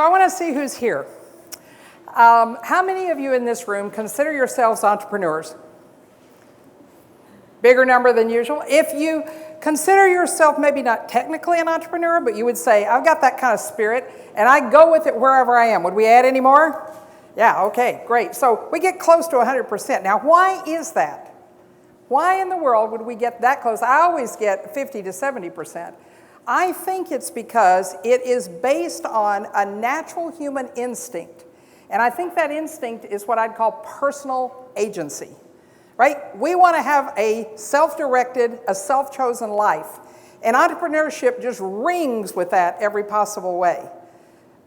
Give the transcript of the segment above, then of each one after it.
So I want to see who's here. How many of you in this room consider yourselves entrepreneurs? Bigger number than usual. If you consider yourself maybe not technically an entrepreneur, but you would say, I've got that kind of spirit, and I go with it wherever I am. Would we add any more? Yeah, okay, great. So we get close to 100%. Now, why is that? Why in the world would we get that close? I always get 50 to 70%. I think it's because it is based on a natural human instinct. And I think that instinct is what I'd call personal agency, right? We want to have a self-directed, a self-chosen life. And entrepreneurship just rings with that every possible way.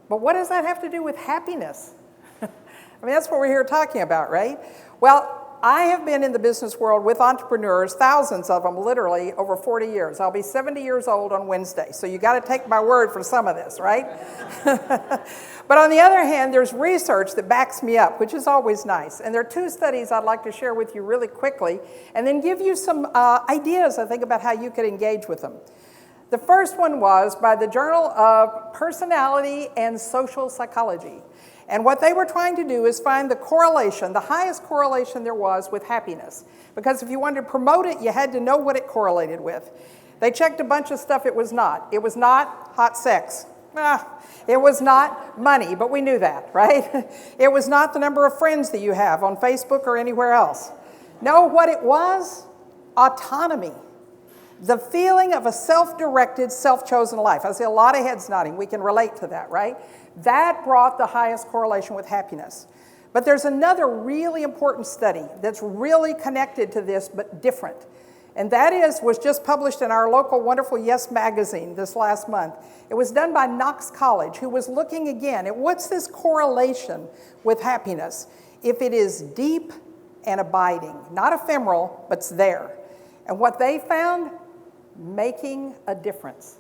But what does that have to do with happiness? I mean, that's what we're here talking about, right? Well, I have been in the business world with entrepreneurs, thousands of them, literally, over 40 years. I'll be 70 years old on Wednesday, so you got to take my word for some of this, right? But on the other hand, there's research that backs me up, which is always nice. And there are two studies I'd like to share with you really quickly, and then give you some ideas, I think, about how you could engage with them. The first one was by the Journal of Personality and Social Psychology. And what they were trying to do is find the correlation, the highest correlation there was with happiness. Because if you wanted to promote it, you had to know what it correlated with. They checked a bunch of stuff it was not. It was not hot sex. It was not money, but we knew that, right? It was not the number of friends that you have on Facebook or anywhere else. No, what it was? Autonomy. The feeling of a self-directed, self-chosen life. I see a lot of heads nodding. We can relate to that, right? That brought the highest correlation with happiness. But there's another really important study that's really connected to this, but different. And that was just published in our local wonderful Yes magazine this last month. It was done by Knox College, who was looking again at what's this correlation with happiness if it is deep and abiding, not ephemeral, but it's there. And what they found, making a difference.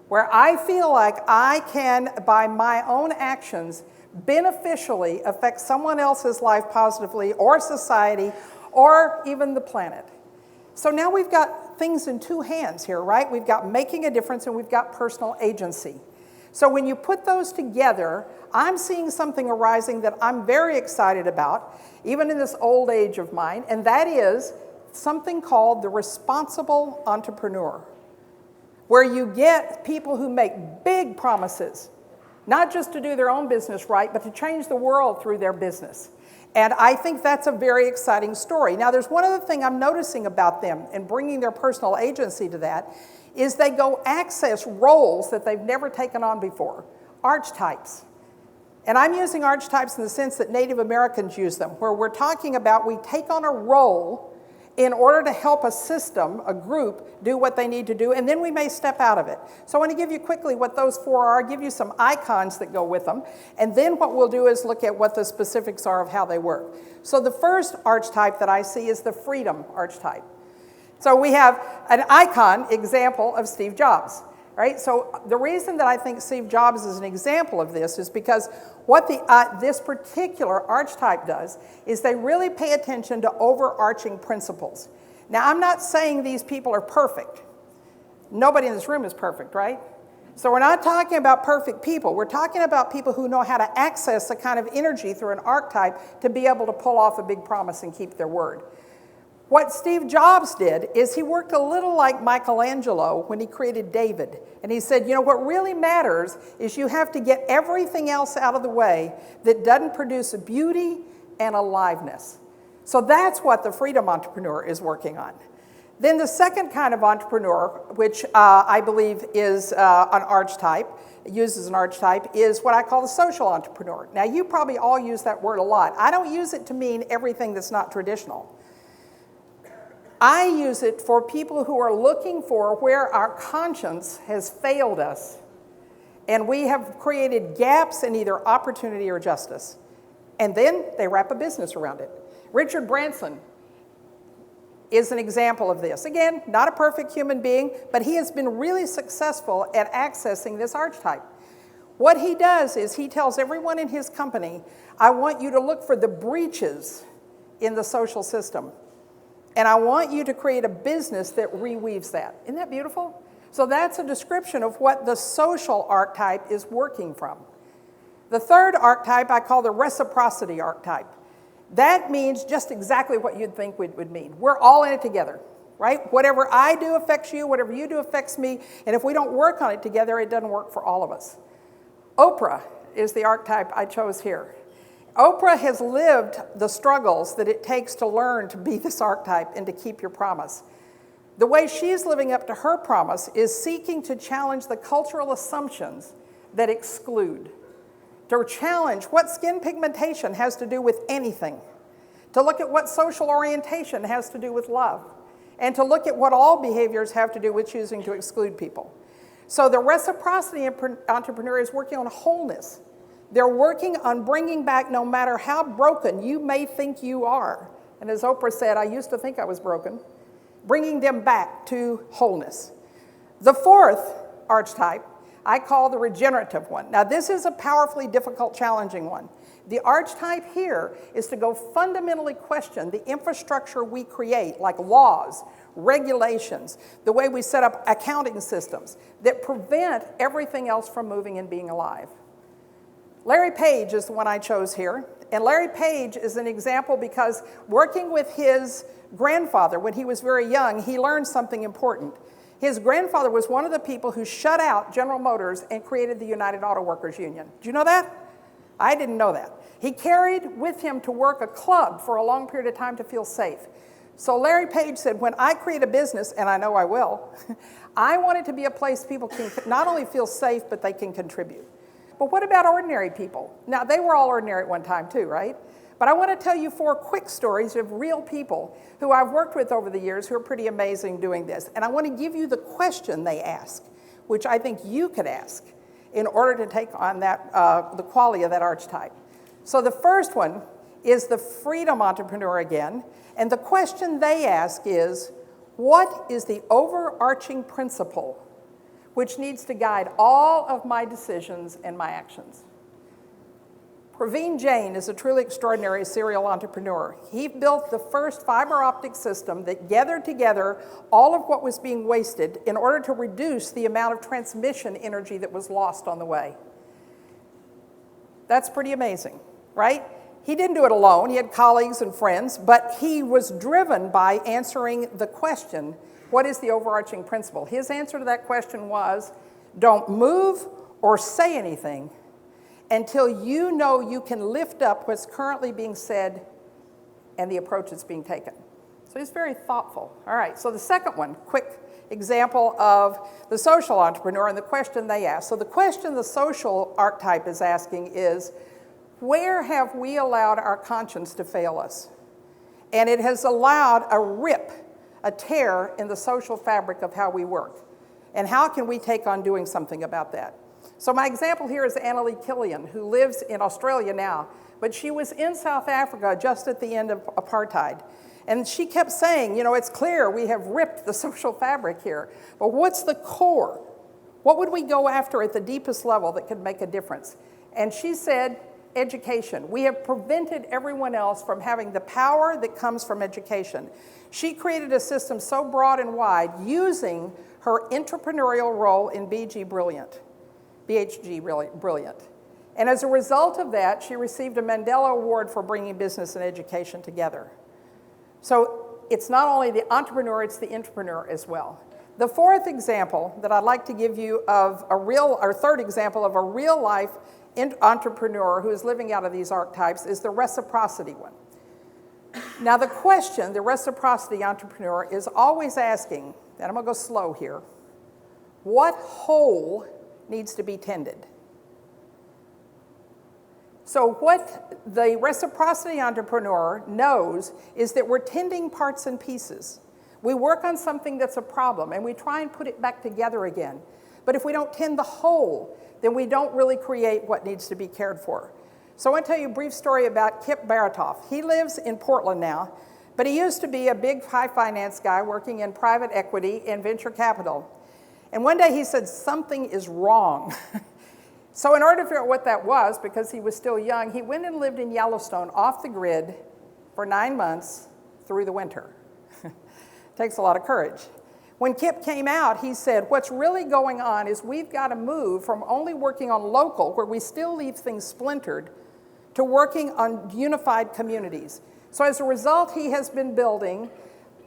Where I feel like I can, by my own actions, beneficially affect someone else's life positively, or society, or even the planet. So now we've got things in two hands here, right? We've got making a difference and we've got personal agency. So when you put those together, I'm seeing something arising that I'm very excited about, even in this old age of mine, and that is something called the responsible entrepreneur, where you get people who make big promises, not just to do their own business right, but to change the world through their business. And I think that's a very exciting story. Now, there's one other thing I'm noticing about them and bringing their personal agency to that is they go access roles that they've never taken on before, archetypes. And I'm using archetypes in the sense that Native Americans use them, where we're talking about we take on a role in order to help a system, a group, do what they need to do, and then we may step out of it. So I want to give you quickly what those four are, give you some icons that go with them, and then what we'll do is look at what the specifics are of how they work. So the first archetype that I see is the freedom archetype. So we have an icon example of Steve Jobs, right? So the reason that I think Steve Jobs is an example of this is because what this particular archetype does is they really pay attention to overarching principles. Now, I'm not saying these people are perfect. Nobody in this room is perfect, right? So we're not talking about perfect people. We're talking about people who know how to access the kind of energy through an archetype to be able to pull off a big promise and keep their word. What Steve Jobs did is he worked a little like Michelangelo when he created David. And he said, you know, what really matters is you have to get everything else out of the way that doesn't produce a beauty and aliveness. So that's what the freedom entrepreneur is working on. Then the second kind of entrepreneur, which I believe is an archetype, uses an archetype, is what I call the social entrepreneur. Now, you probably all use that word a lot. I don't use it to mean everything that's not traditional. I use it for people who are looking for where our conscience has failed us, and we have created gaps in either opportunity or justice. And then they wrap a business around it. Richard Branson is an example of this. Again, not a perfect human being, but he has been really successful at accessing this archetype. What he does is he tells everyone in his company, I want you to look for the breaches in the social system. And I want you to create a business that reweaves that. Isn't that beautiful? So that's a description of what the social archetype is working from. The third archetype I call the Reciprocity Archetype. That means just exactly what you'd think would mean. We're all in it together, right? Whatever I do affects you, whatever you do affects me, and if we don't work on it together, it doesn't work for all of us. Oprah is the archetype I chose here. Oprah has lived the struggles that it takes to learn to be this archetype and to keep your promise. The way she's living up to her promise is seeking to challenge the cultural assumptions that exclude, to challenge what skin pigmentation has to do with anything, to look at what social orientation has to do with love, and to look at what all behaviors have to do with choosing to exclude people. So the Reciprocity Entrepreneur is working on wholeness. They're working on bringing back, no matter how broken you may think you are, and as Oprah said, I used to think I was broken, bringing them back to wholeness. The fourth archetype I call the regenerative one. Now this is a powerfully difficult, challenging one. The archetype here is to go fundamentally question the infrastructure we create, like laws, regulations, the way we set up accounting systems that prevent everything else from moving and being alive. Larry Page is the one I chose here. And Larry Page is an example because working with his grandfather when he was very young, he learned something important. His grandfather was one of the people who shut out General Motors and created the United Auto Workers Union. Did you know that? I didn't know that. He carried with him to work a club for a long period of time to feel safe. So Larry Page said, when I create a business, and I know I will, I want it to be a place people can not only feel safe, but they can contribute. But what about ordinary people? Now, they were all ordinary at one time too, right? But I want to tell you 4 quick stories of real people who I've worked with over the years who are pretty amazing doing this. And I want to give you the question they ask, which I think you could ask in order to take on that, the quality of that archetype. So the first one is the freedom entrepreneur again. And the question they ask is, what is the overarching principle which needs to guide all of my decisions and my actions? Praveen Jain is a truly extraordinary serial entrepreneur. He built the first fiber optic system that gathered together all of what was being wasted in order to reduce the amount of transmission energy that was lost on the way. That's pretty amazing, right? He didn't do it alone. He had colleagues and friends, but he was driven by answering the question, what is the overarching principle? His answer to that question was, don't move or say anything until you know you can lift up what's currently being said and the approach that's being taken. So he's very thoughtful. All right, so the second one, quick example of the social entrepreneur and the question they ask. So the question the social archetype is asking is, where have we allowed our conscience to fail us? And it has allowed a rip, a tear in the social fabric of how we work. And how can we take on doing something about that? So my example here is Annalie Killian, who lives in Australia now, but she was in South Africa just at the end of apartheid. And she kept saying, you know, it's clear we have ripped the social fabric here, but what's the core? What would we go after at the deepest level that could make a difference? And she said, education. We have prevented everyone else from having the power that comes from education. She created a system so broad and wide using her entrepreneurial role in BHG Brilliant. And as a result of that, she received a Mandela Award for bringing business and education together. So it's not only the entrepreneur, it's the entrepreneur as well. The fourth example that I'd like to give you of third example of a real life entrepreneur who is living out of these archetypes is the reciprocity one. Now the question the reciprocity entrepreneur is always asking, and I'm gonna go slow here, what hole needs to be tended? So what the reciprocity entrepreneur knows is that we're tending parts and pieces. We work on something that's a problem and we try and put it back together again. But if we don't tend the whole, then we don't really create what needs to be cared for. So I want to tell you a brief story about Kip Barrett. He lives in Portland now, but he used to be a big high finance guy working in private equity and venture capital. And one day he said, something is wrong. So in order to figure out what that was, because he was still young, he went and lived in Yellowstone off the grid for 9 months through the winter. Takes a lot of courage. When Kip came out, he said, what's really going on is we've got to move from only working on local, where we still leave things splintered, to working on unified communities. So as a result, he has been building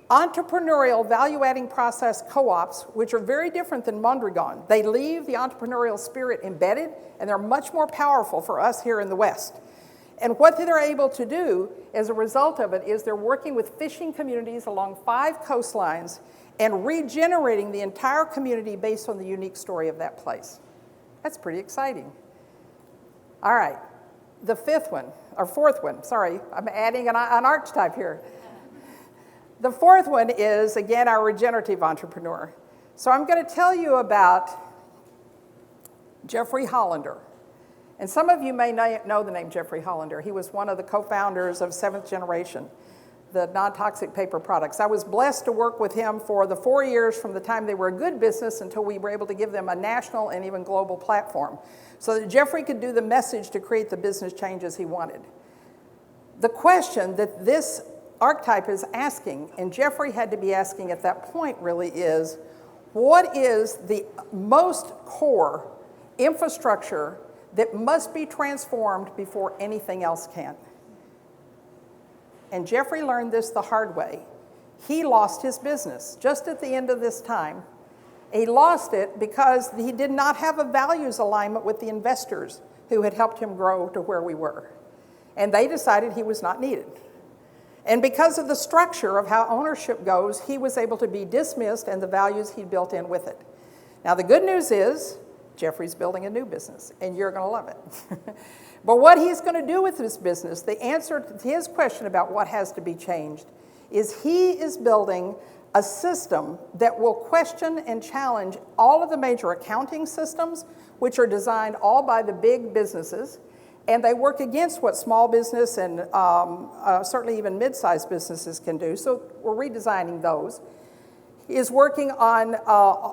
entrepreneurial value-adding process co-ops, which are very different than Mondragon. They leave the entrepreneurial spirit embedded, and they're much more powerful for us here in the West. And what they're able to do as a result of it is they're working with fishing communities along 5 coastlines and regenerating the entire community based on the unique story of that place. That's pretty exciting. All right, the fourth one, sorry, I'm adding an archetype here. The fourth one is, again, our regenerative entrepreneur. So I'm going to tell you about Jeffrey Hollander. And some of you may know the name Jeffrey Hollander. He was one of the co-founders of Seventh Generation, the non-toxic paper products. I was blessed to work with him for the 4 years from the time they were a good business until we were able to give them a national and even global platform so that Jeffrey could do the message to create the business changes he wanted. The question that this archetype is asking, and Jeffrey had to be asking at that point really, is what is the most core infrastructure that must be transformed before anything else can? And Jeffrey learned this the hard way. He lost his business just at the end of this time. He lost it because he did not have a values alignment with the investors who had helped him grow to where we were. And they decided he was not needed. And because of the structure of how ownership goes, he was able to be dismissed and the values he built in with it. Now the good news is, Jeffrey's building a new business, and you're going to love it. But what he's going to do with this business, the answer to his question about what has to be changed, is he is building a system that will question and challenge all of the major accounting systems, which are designed all by the big businesses, and they work against what small business and certainly even mid-sized businesses can do, so we're redesigning those. He is working on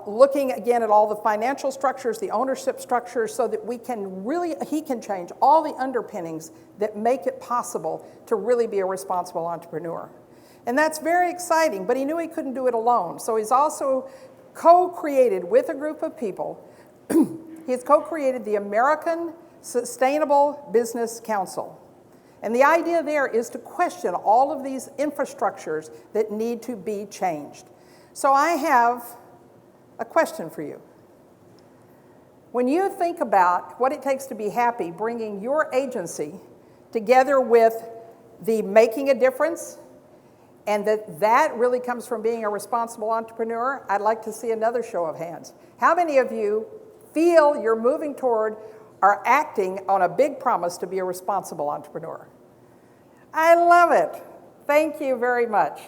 looking again at all the financial structures, the ownership structures, so that he can change all the underpinnings that make it possible to really be a responsible entrepreneur. And that's very exciting, but he knew he couldn't do it alone. So he's also co-created with a group of people, he's co-created the American Sustainable Business Council. And the idea there is to question all of these infrastructures that need to be changed. So I have a question for you. When you think about what it takes to be happy, bringing your agency together with the making a difference, and that really comes from being a responsible entrepreneur, I'd like to see another show of hands. How many of you feel you're moving toward or acting on a big promise to be a responsible entrepreneur? I love it. Thank you very much.